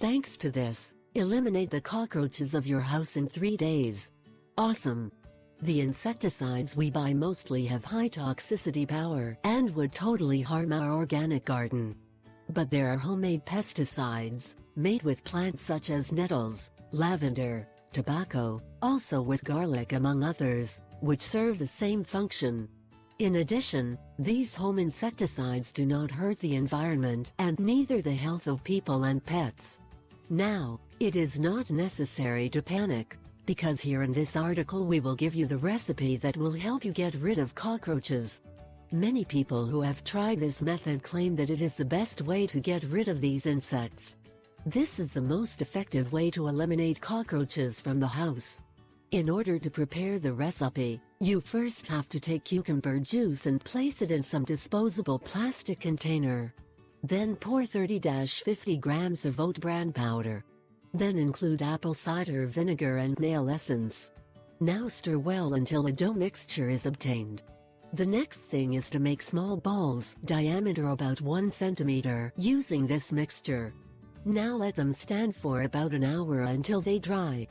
Thanks to this, eliminate the cockroaches of your house in 3 days. Awesome! The insecticides we buy mostly have high toxicity power and would totally harm our organic garden. But there are homemade pesticides, made with plants such as nettles, lavender, tobacco, also with garlic among others, which serve the same function. In addition, these home insecticides do not hurt the environment and neither the health of people and pets. Now, it is not necessary to panic, because here in this article we will give you the recipe that will help you get rid of cockroaches. Many people who have tried this method claim that it is the best way to get rid of these insects. This is the most effective way to eliminate cockroaches from the house. In order to prepare the recipe, you first have to take cucumber juice and place it in some disposable plastic container. Then pour 30-50 grams of oat bran powder. Then include apple cider vinegar and nail essence. Now stir well until a dough mixture is obtained. The next thing is to make small balls, diameter about 1 centimeter, using this mixture. Now let them stand for about an hour until they dry.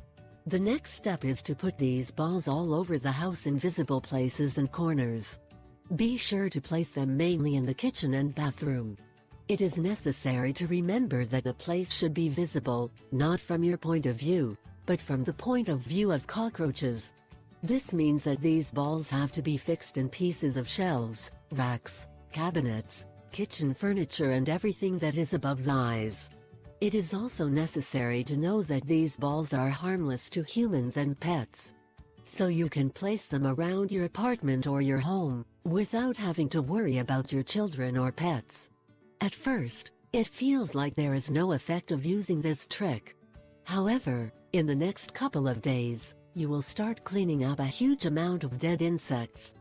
The next step is to put these balls all over the house in visible places and corners. Be sure to place them mainly in the kitchen and bathroom. It is necessary to remember that the place should be visible, not from your point of view, but from the point of view of cockroaches. This means that these balls have to be fixed in pieces of shelves, racks, cabinets, kitchen furniture and everything that is above the eyes. It is also necessary to know that these balls are harmless to humans and pets. So you can place them around your apartment or your home, without having to worry about your children or pets. At first, it feels like there is no effect of using this trick. However, in the next couple of days, you will start cleaning up a huge amount of dead insects.